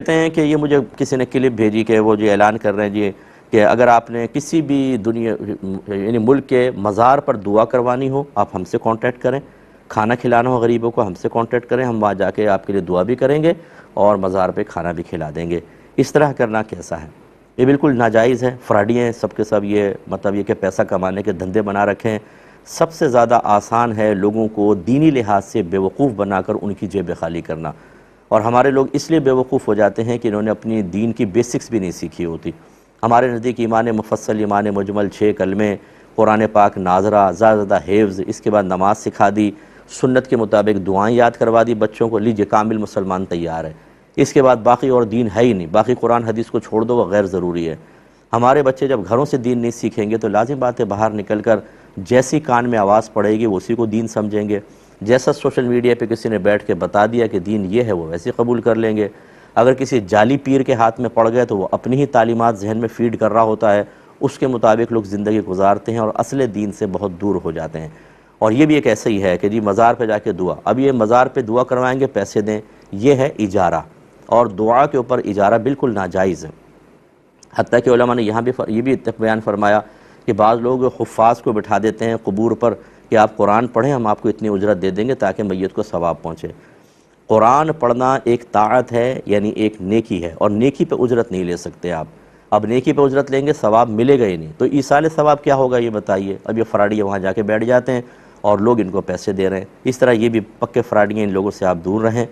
کہتے ہیں کہ یہ مجھے کسی نے کلپ بھیجی کہ وہ جو اعلان کر رہے ہیں جی کہ اگر آپ نے کسی بھی دنیا یعنی ملک کے مزار پر دعا کروانی ہو آپ ہم سے کانٹیکٹ کریں، کھانا کھلانا ہو غریبوں کو ہم سے کانٹیکٹ کریں، ہم وہاں جا کے آپ کے لیے دعا بھی کریں گے اور مزار پہ کھانا بھی کھلا دیں گے۔ اس طرح کرنا کیسا ہے؟ یہ بالکل ناجائز ہے، فراڈی ہیں سب کے سب، یہ مطلب یہ کہ پیسہ کمانے کے دھندے بنا رکھے ہیں۔ سب سے زیادہ آسان ہے لوگوں کو دینی لحاظ سے بیوقوف بنا کر ان کی جیبیں خالی کرنا، اور ہمارے لوگ اس لیے بیوقوف ہو جاتے ہیں کہ انہوں نے اپنی دین کی بیسکس بھی نہیں سیکھی ہوتی۔ ہمارے نزدیک ایمان مفصل، ایمان مجمل، 6 کلمے، قرآن پاک ناظرہ، زیادہ زیادہ حفظ، اس کے بعد نماز سکھا دی، سنت کے مطابق دعائیں یاد کروا دی بچوں کو، لیجئے کامل مسلمان تیار ہے۔ اس کے بعد باقی اور دین ہے ہی نہیں، باقی قرآن حدیث کو چھوڑ دو، وہ غیر ضروری ہے۔ ہمارے بچے جب گھروں سے دین نہیں سیکھیں گے تو لازم بات ہے باہر نکل کر جیسی کان میں آواز پڑے گی اسی کو دین سمجھیں گے، جیسا سوشل میڈیا پہ کسی نے بیٹھ کے بتا دیا کہ دین یہ ہے وہ ویسے قبول کر لیں گے۔ اگر کسی جعلی پیر کے ہاتھ میں پڑ گئے تو وہ اپنی ہی تعلیمات ذہن میں فیڈ کر رہا ہوتا ہے، اس کے مطابق لوگ زندگی گزارتے ہیں اور اصل دین سے بہت دور ہو جاتے ہیں۔ اور یہ بھی ایک ایسا ہی ہے کہ جی مزار پہ جا کے دعا، اب یہ مزار پہ دعا کروائیں گے پیسے دیں، یہ ہے اجارہ، اور دعا کے اوپر اجارہ بالکل ناجائز ہے۔ حتیٰ کہ علماء نے یہاں بھی یہ بھی بیان فرمایا کہ بعض لوگ حفاظ کو بٹھا دیتے ہیں قبور پر کہ آپ قرآن پڑھیں، ہم آپ کو اتنی اجرت دے دیں گے تاکہ میت کو ثواب پہنچے۔ قرآن پڑھنا ایک طاعت ہے، یعنی ایک نیکی ہے، اور نیکی پہ اجرت نہیں لے سکتے آپ۔ اب نیکی پہ اجرت لیں گے ثواب ملے گا ہی نہیں، تو ایصال ثواب کیا ہوگا یہ بتائیے؟ اب یہ فراڈی وہاں جا کے بیٹھ جاتے ہیں اور لوگ ان کو پیسے دے رہے ہیں۔ اس طرح یہ بھی پکے فراڈی ہیں، ان لوگوں سے آپ دور رہیں۔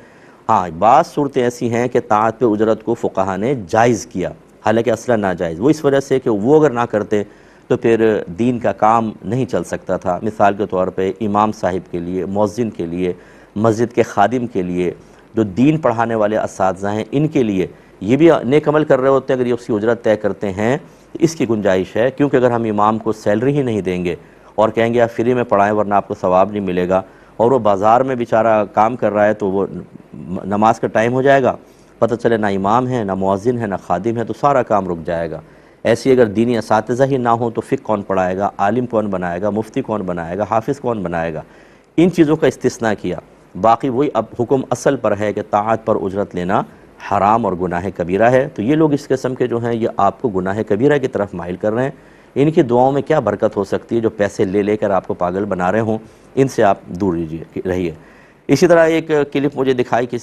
ہاں بعض صورتیں ایسی ہیں کہ طاعت پہ اجرت کو فقہا نے جائز کیا، حالانکہ اصلا ناجائز، وہ اس وجہ سے کہ وہ اگر نہ کرتے تو پھر دین کا کام نہیں چل سکتا تھا۔ مثال کے طور پہ امام صاحب کے لیے، مؤذن کے لیے، مسجد کے خادم کے لیے، جو دین پڑھانے والے اساتذہ ہیں، ان کے لیے یہ بھی نیک عمل کر رہے ہوتے ہیں اگر یہ اس کی اجرت طے کرتے ہیں، اس کی گنجائش ہے، کیونکہ اگر ہم امام کو سیلری ہی نہیں دیں گے اور کہیں گے آپ فری میں پڑھائیں ورنہ آپ کو ثواب نہیں ملے گا، اور وہ بازار میں بیچارہ کام کر رہا ہے تو وہ نماز کا ٹائم ہو جائے گا، پتہ چلے نہ امام ہے، نہ مؤذن ہے، نہ خادم ہے، تو سارا کام رک جائے گا۔ ایسی اگر دینی اساتذہ ہی نہ ہوں تو فقہ کون پڑھائے گا، عالم کون بنائے گا، مفتی کون بنائے گا، حافظ کون بنائے گا؟ ان چیزوں کا استثناء کیا۔ باقی وہی اب حکم اصل پر ہے کہ طاعت پر اجرت لینا حرام اور گناہ کبیرہ ہے۔ تو یہ لوگ اس قسم کے جو ہیں یہ آپ کو گناہ کبیرہ کی طرف مائل کر رہے ہیں۔ ان کی دعاؤں میں کیا برکت ہو سکتی ہے جو پیسے لے لے کر آپ کو پاگل بنا رہے ہوں؟ ان سے آپ دور رہیے۔ اسی طرح ایک کلپ مجھے دکھائی کسی